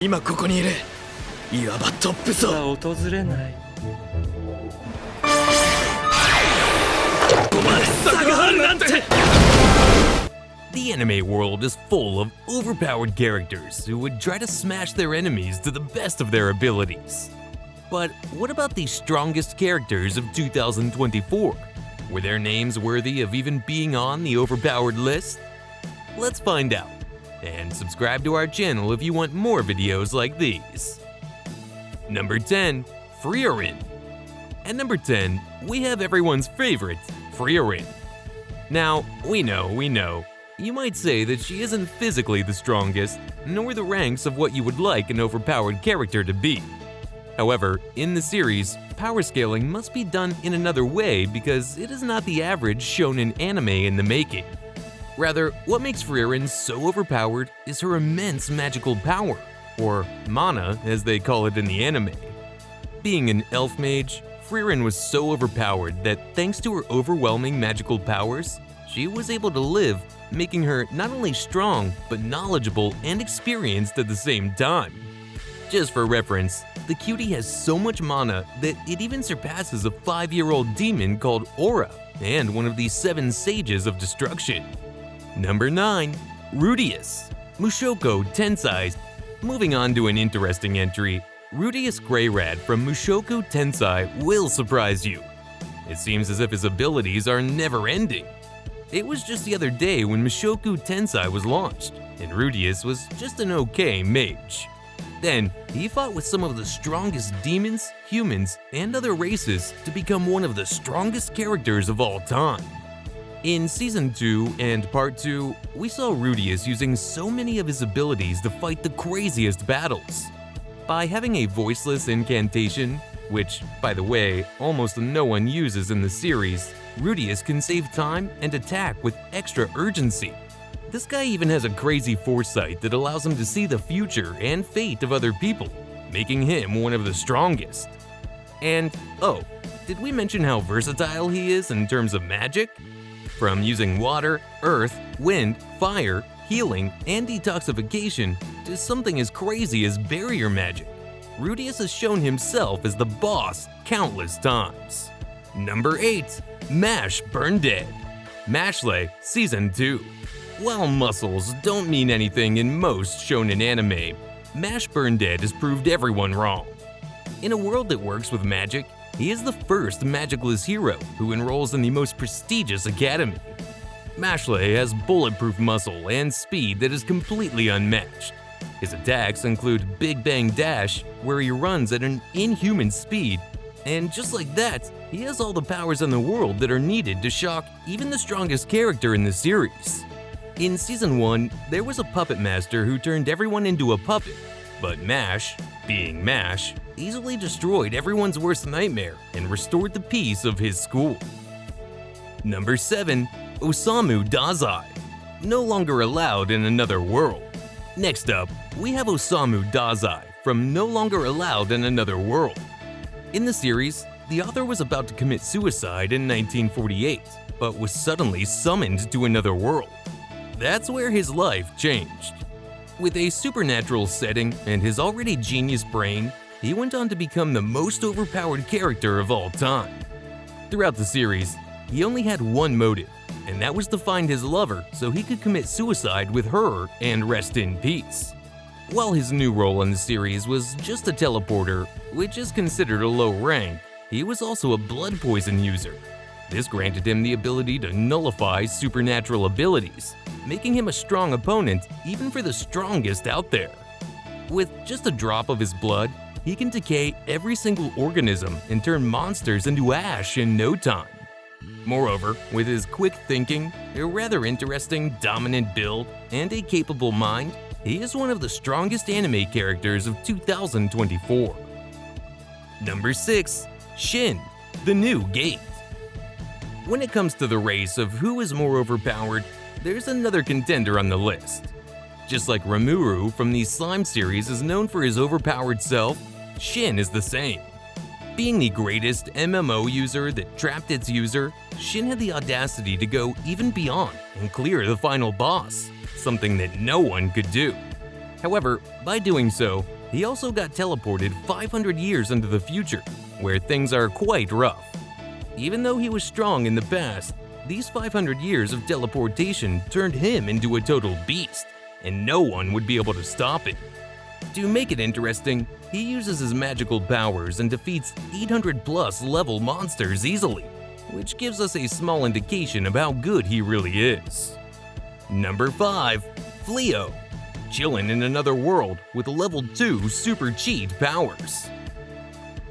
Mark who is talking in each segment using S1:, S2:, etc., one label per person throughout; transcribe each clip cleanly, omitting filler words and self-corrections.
S1: 今ここにいる。いわばトップ層。
S2: 訪れない。
S1: ここまで差があるなんて。
S3: The anime world is full of overpowered characters who would try to smash their enemies to the best of their abilities. But what about the strongest characters of 2024? Were their names worthy of even being on the overpowered list? Let's find out. And subscribe to our channel if you want more videos like these. Number 10. Frieren. At number 10, we have everyone's favorite, Frieren. Now, we know. You might say that she isn't physically the strongest, nor the ranks of what you would like an overpowered character to be. However, in the series, power scaling must be done in another way because it is not the average shown in anime in the making. Rather, what makes Frieren so overpowered is her immense magical power, or mana as they call it in the anime. Being an elf mage, Frieren was so overpowered that thanks to her overwhelming magical powers, she was able to live, making her not only strong, but knowledgeable and experienced at the same time. Just for reference, the cutie has so much mana that it even surpasses a 5-year-old demon called Aura, and one of the 7 sages of destruction. Number 9. Rudeus, Mushoku Tensei. Moving on to an interesting entry, Rudeus Greyrat from Mushoku Tensei will surprise you. It seems as if his abilities are never-ending. It was just the other day when Mushoku Tensei was launched, and Rudeus was just an okay mage. Then, he fought with some of the strongest demons, humans, and other races to become one of the strongest characters of all time. In Season 2 and Part 2, we saw Rudeus using so many of his abilities to fight the craziest battles. By having a voiceless incantation, which, by the way, almost no one uses in the series, Rudeus can save time and attack with extra urgency. This guy even has a crazy foresight that allows him to see the future and fate of other people, making him one of the strongest. And, oh, did we mention how versatile he is in terms of magic? From using water, earth, wind, fire, healing, and detoxification to something as crazy as barrier magic, Rudeus has shown himself as the boss countless times. Number 8. Mash Burn Dead. Mashle Season 2. While muscles don't mean anything in most shonen anime, Mash Burn Dead has proved everyone wrong. In a world that works with magic, he is the first magicless hero who enrolls in the most prestigious academy. Mashle has bulletproof muscle and speed that is completely unmatched. His attacks include Big Bang Dash, where he runs at an inhuman speed, and just like that, he has all the powers in the world that are needed to shock even the strongest character in the series. In Season 1, there was a puppet master who turned everyone into a puppet, but Mash, being Mash, easily destroyed everyone's worst nightmare and restored the peace of his school. Number 7. Osamu Dazai. No longer allowed in another world. Next up, we have Osamu Dazai from No Longer Allowed in Another World. In the series, the author was about to commit suicide in 1948, but was suddenly summoned to another world. That's where his life changed. With a supernatural setting and his already genius brain, he went on to become the most overpowered character of all time. Throughout the series, he only had one motive, and that was to find his lover so he could commit suicide with her and rest in peace. While his new role in the series was just a teleporter, which is considered a low rank, he was also a blood poison user. This granted him the ability to nullify supernatural abilities, making him a strong opponent even for the strongest out there. With just a drop of his blood, he can decay every single organism and turn monsters into ash in no time. Moreover, with his quick thinking, a rather interesting dominant build, and a capable mind, he is one of the strongest anime characters of 2024. Number 6. Shin, the New Gate. When it comes to the race of who is more overpowered, there's another contender on the list. Just like Rimuru from the Slime series is known for his overpowered self, Shin is the same. Being the greatest MMO user that trapped its user, Shin had the audacity to go even beyond and clear the final boss, something that no one could do. However, by doing so, he also got teleported 500 years into the future, where things are quite rough. Even though he was strong in the past, these 500 years of teleportation turned him into a total beast, and no one would be able to stop him. To make it interesting, he uses his magical powers and defeats 800+ level monsters easily, which gives us a small indication of how good he really is. Number 5. Fleo. Chillin' in another world with level 2 super cheat powers.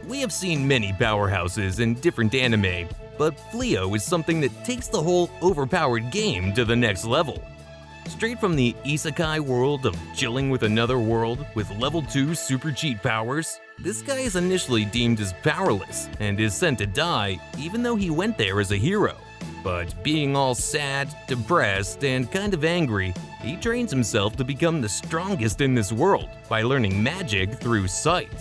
S3: We have seen many powerhouses in different anime, but Fleo is something that takes the whole overpowered game to the next level. Straight from the isekai world of chilling with another world with level 2 super cheat powers, this guy is initially deemed as powerless and is sent to die even though he went there as a hero. But being all sad, depressed, and kind of angry, he trains himself to become the strongest in this world by learning magic through sight.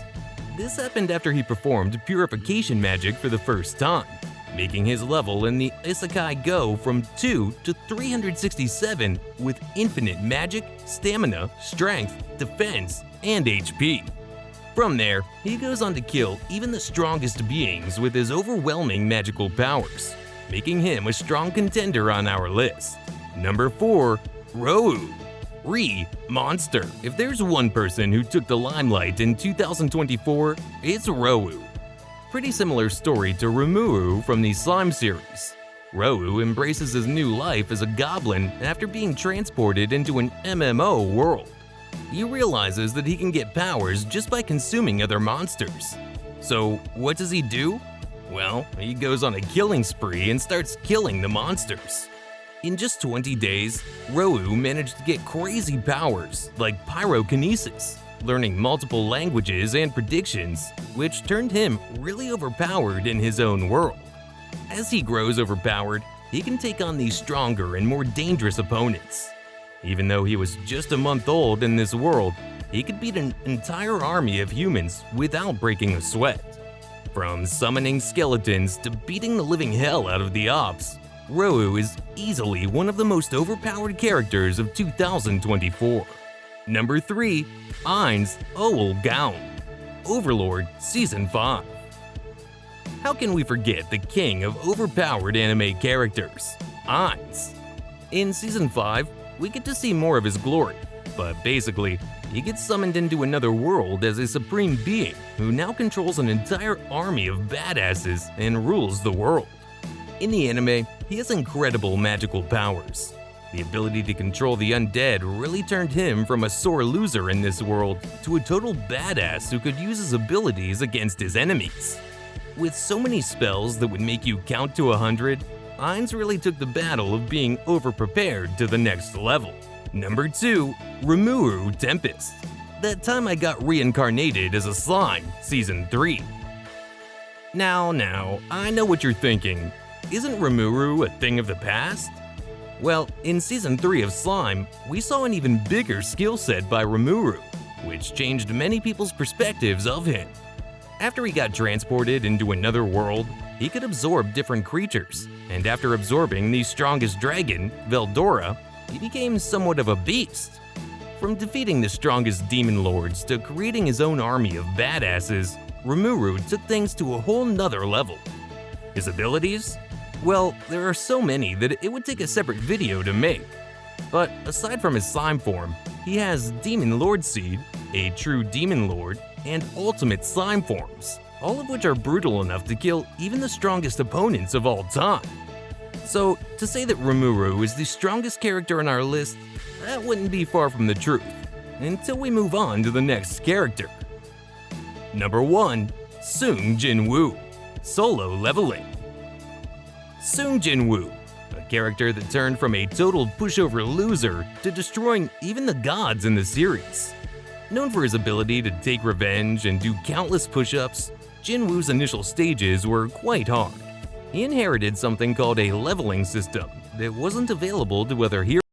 S3: This happened after he performed purification magic for the first time, making his level in the isekai go from 2 to 367 with infinite magic, stamina, strength, defense, and HP. From there, he goes on to kill even the strongest beings with his overwhelming magical powers, making him a strong contender on our list. Number 4. Rou. Monster. If there's one person who took the limelight in 2024, it's Rou. Pretty similar story to Rimuru from the Slime series. Rou embraces his new life as a goblin after being transported into an MMO world. He realizes that he can get powers just by consuming other monsters. So what does he do? Well, he goes on a killing spree and starts killing the monsters. In just 20 days, Rou managed to get crazy powers like pyrokinesis, learning multiple languages and predictions, which turned him really overpowered in his own world. As he grows overpowered, he can take on these stronger and more dangerous opponents. Even though he was just a month old in this world, he could beat an entire army of humans without breaking a sweat. From summoning skeletons to beating the living hell out of the ops, Rou is easily one of the most overpowered characters of 2024. Number 3. Ainz Ooal-Gown. Overlord Season 5. How can we forget the king of overpowered anime characters, Ainz? In Season 5, we get to see more of his glory, but basically, he gets summoned into another world as a supreme being who now controls an entire army of badasses and rules the world. In the anime, he has incredible magical powers. The ability to control the undead really turned him from a sore loser in this world to a total badass who could use his abilities against his enemies. With so many spells that would make you count to 100, Ainz really took the battle of being overprepared to the next level. Number 2. Rimuru Tempest. That time I got reincarnated as a slime, Season 3. Now, I know what you're thinking. Isn't Rimuru a thing of the past? Well, in Season 3 of Slime, we saw an even bigger skill set by Rimuru, which changed many people's perspectives of him. After he got transported into another world, he could absorb different creatures, and after absorbing the strongest dragon, Veldora, he became somewhat of a beast. From defeating the strongest demon lords to creating his own army of badasses, Rimuru took things to a whole nother level. His abilities? Well, there are so many that it would take a separate video to make. But aside from his slime form, he has Demon Lord Seed, a true Demon Lord, and Ultimate Slime forms, all of which are brutal enough to kill even the strongest opponents of all time. So, to say that Rimuru is the strongest character on our list, that wouldn't be far from the truth, until we move on to the next character. Number 1. Sung Jin-woo. Solo Leveling. Sung Jin-woo, a character that turned from a total pushover loser to destroying even the gods in the series. Known for his ability to take revenge and do countless push-ups, Jin-woo's initial stages were quite hard. He inherited something called a leveling system that wasn't available to other heroes.